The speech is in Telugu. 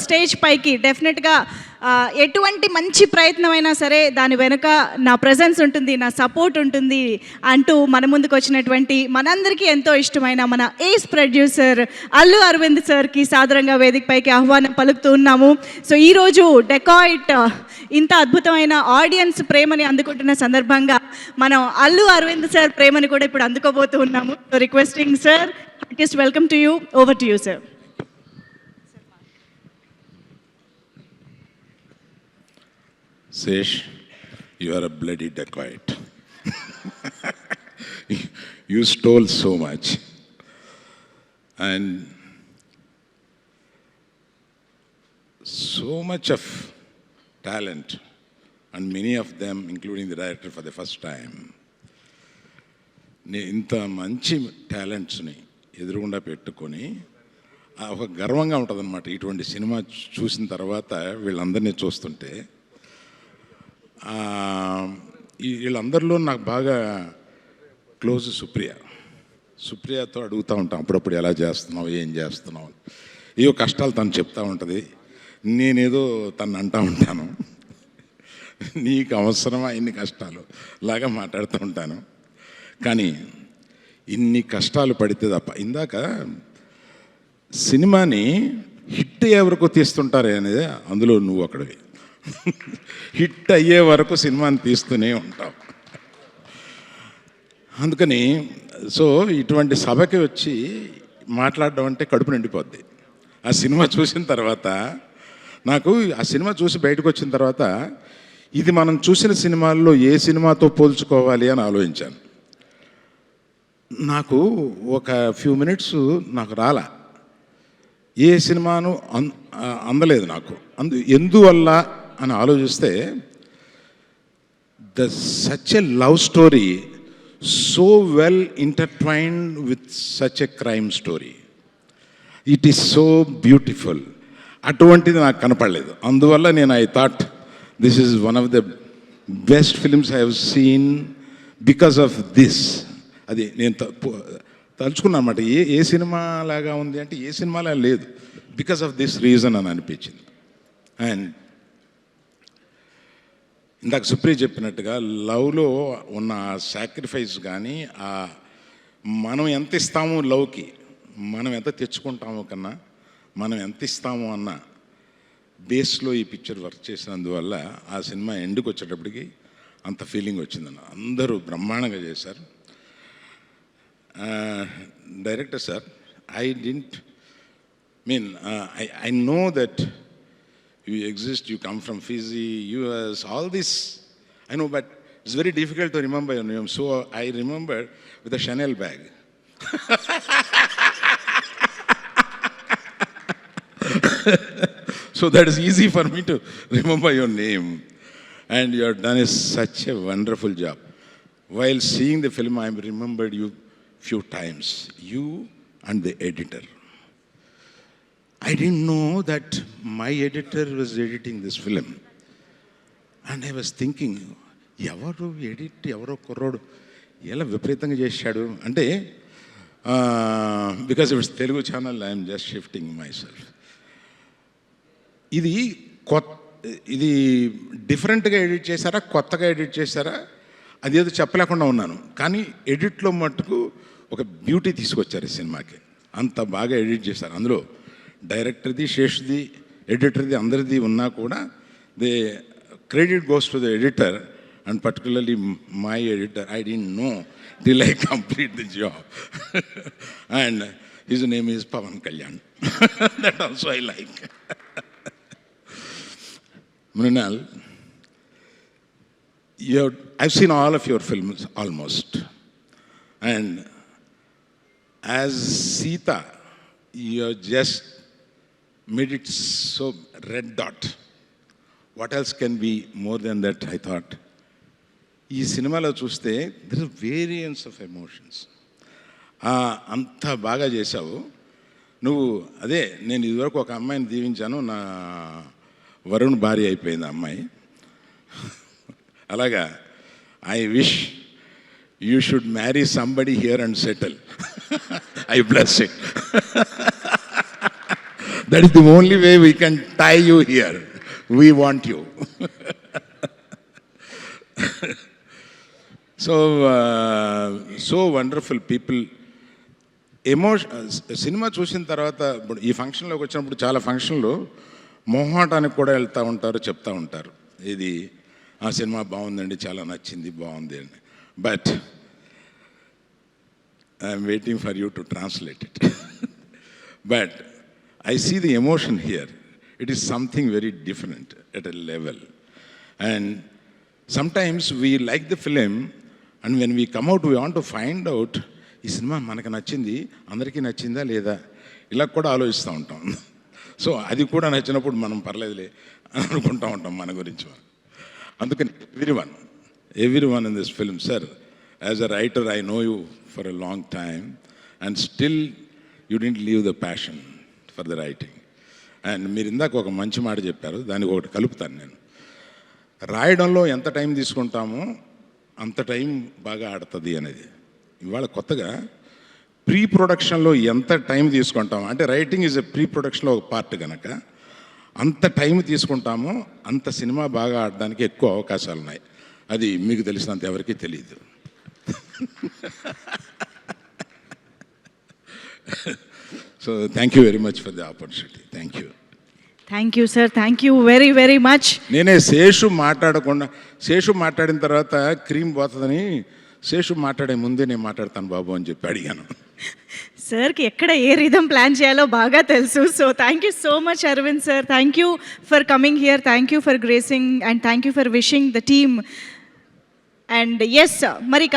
స్టేజ్ పైకి డెఫినెట్గా ఎటువంటి మంచి ప్రయత్నమైనా సరే దాని వెనుక నా ప్రజెన్స్ ఉంటుంది, నా సపోర్ట్ ఉంటుంది అంటూ మన ముందుకు వచ్చినటువంటి మనందరికీ ఎంతో ఇష్టమైన మన ఏస్ ప్రొడ్యూసర్ అల్లు అరవింద్ సార్కి సాదరంగా వేదికపైకి ఆహ్వానం పలుకుతూ ఉన్నాము. సో ఈరోజు డెకాయిట్ ఇంత అద్భుతమైన ఆడియన్స్ ప్రేమని అందుకుంటున్న సందర్భంగా మనం అల్లు అరవింద్ సార్ ప్రేమని కూడా ఇప్పుడు అందుకోబోతూ ఉన్నాము. So requesting sir, heartiest welcome to you. Over to you sir. Sesh, you are a bloody dacoit. You stole so much. And so much of talent, and many of them, including the director for the first time. ఇంత మంచి టాలెంట్స్ని ఎదురుగుండా పెట్టుకొని ఒక గర్వంగా ఉంటుంది అన్నమాట. ఇటువంటి సినిమా చూసిన తర్వాత వీళ్ళందరినీ చూస్తుంటే వీళ్ళందరిలో నాకు బాగా క్లోజ్ సుప్రియతో అడుగుతూ ఉంటాం అప్పుడప్పుడు ఎలా చేస్తున్నావు, ఏం చేస్తున్నావు, ఏవో కష్టాలు తను చెప్తూ ఉంటుంది, నేనేదో తను అంటూ ఉంటాను, నీకు అవసరమా ఇన్ని కష్టాలు లాగా మాట్లాడుతూ ఉంటాను. కానీ ఇన్ని కష్టాలు పడితే తప్ప ఇందాక సినిమాని హిట్ అయ్యే వరకు తీస్తుంటారే అనేది అందులో నువ్వు అక్కడివి. హిట్ అయ్యే వరకు సినిమాని తీస్తూనే ఉంటావు. అందుకని సో ఇటువంటి సభకి వచ్చి మాట్లాడడం అంటే కడుపు నిండిపోద్ది. ఆ సినిమా చూసిన తర్వాత నాకు ఆ సినిమా చూసి బయటకు వచ్చిన తర్వాత ఇది మనం చూసిన సినిమాల్లో ఏ సినిమాతో పోల్చుకోవాలి అని ఆలోచించాను. నాకు ఒక ఫ్యూ మినిట్స్ నాకు రాలా, ఏ సినిమాను అందలేదు నాకు. ఎందువల్ల అని ఆలోచిస్తే such a love story so well intertwined with such a crime story, it is so beautiful. అటువంటిది నాకు కనపడలేదు. అందువల్ల నేను I thought this is one of the best films I have seen because of this. అది నేను తలుచుకున్నా అన్నమాట. ఏ సినిమా లాగా ఉంది అంటే ఏ సినిమాలా లేదు, బికాస్ ఆఫ్ దిస్ రీజన్ అని అనిపించింది. అండ్ ఇందాక సుప్రియ చెప్పినట్టుగా లవ్లో ఉన్న సాక్రిఫైస్ కానీ మనం ఎంత ఇస్తాము లవ్కి, మనం ఎంత తెచ్చుకుంటాము కన్నా మనం ఎంత ఇస్తాము అన్న బేస్లో ఈ పిక్చర్ వర్క్ చేసినందువల్ల ఆ సినిమా ఎండుకు వచ్చేటప్పటికి అంత ఫీలింగ్ వచ్చిందన్న. అందరూ బ్రహ్మాండంగా చేశారు. Director sir, I know that you exist, you come from Fiji, US, all this, I know, but it's very difficult to remember your name. So I remember with a Chanel bag. So that is easy for me to remember your name. And you have done such a wonderful job. While seeing the film, I remembered you few times, you and the editor. I didn't know that my editor was editing this film. And I was thinking, ఎవరో కుర్రోడు ఎలా విపరీతంగా చేశాడు అంటే, because it's Telugu channel I'm just shifting my self. ఇది డిఫరెంట్గా ఎడిట్ చేశారా, కొత్తగా ఎడిట్ చేశారా, అదేదో చెప్పలేకుండా ఉన్నాను. కానీ ఎడిట్లో మట్టుకు ఒక బ్యూటీ తీసుకొచ్చారు ఈ సినిమాకి. అంత బాగా ఎడిట్ చేశారు. అందులో డైరెక్టర్ది, శేష్ది, ఎడిటర్ది అందరిది ఉన్నా కూడా the credit goes to the editor and particularly my editor. I don't know till I complete the job. And his name is Pawan Kalyan. That also I like. Mrunal, I've seen all of your films almost, and as Sita, you just made it so red dot. What else can be more than that, I thought. ఈ సినిమాలో చూస్తే there is variance of emotions. అంత బాగా చేశావు నువ్వు. అదే నేను ఇదివరకు ఒక అమ్మాయిని దీవించాను, నా వరుణ్ భార్య అయిపోయింది అమ్మాయి. అలాగా I wish you should marry somebody here and settle. I bless it. That is the only way we can tie you here. We want you. So wonderful people. Cinema చూసిన తర్వాత ఇప్పుడు ఈ ఫంక్షన్లోకి వచ్చినప్పుడు చాలా ఫంక్షన్లు మొహాటానికి కూడా వెళ్తూ ఉంటారు, చెప్తూ ఉంటారు, ఇది ఆ సినిమా బాగుందండి, చాలా నచ్చింది, బాగుంది అని. But I'm waiting for you to translate it. But I see the emotion here. It is something very different at a level. And sometimes we like the film and when we come at we want to find out ఈ సినిమా మనకు నచ్చింది, అందరికీ నచ్చిందా లేదా, ఇలా కూడా ఆలోచిస్తూ ఉంటాం. సో అది కూడా నచ్చినప్పుడు మనం పర్లేదులే అని అనుకుంటూ ఉంటాం మన గురించి. అందుకని every one in this film, sir, as a writer I know you for a long time and still you didn't leave the passion for the writing. And మీరు ఇందాక ఒక మంచి మాట చెప్పారు, దానికి ఒకటి కలుపుతాను నేను. రాయడంలో ఎంత టైం తీసుకుంటామో అంత టైం బాగా ఆడుతుంది అనేది. ఇవాళ కొత్తగా ప్రీ ప్రొడక్షన్లో ఎంత టైం తీసుకుంటామో, అంటే రైటింగ్ ఈజ్ ఎ ప్రీ ప్రొడక్షన్లో ఒక పార్ట్ కనుక అంత టైం తీసుకుంటామో అంత సినిమా బాగా ఆడడానికి ఎక్కువ అవకాశాలు ఉన్నాయి. అది మీకు తెలిసినంత ఎవరికీ తెలియదు. So thank you very much for the opportunity. Thank you. Thank you sir, thank you very very much. నేనే శేషు మాట్లాడిన తర్వాత క్రీమ్ పోతుందని శేషు మాట్లాడే ముందే నేను మాట్లాడతాను బాబు అని చెప్పి అడిగాను. సార్కి ఎక్కడ ఏ రిధం ప్లాన్ చేయాలో బాగా తెలుసు. So thank you so much Aravind sir. Thank you for coming here, thank you for gracing and thank you for wishing the team. And yes, మరిక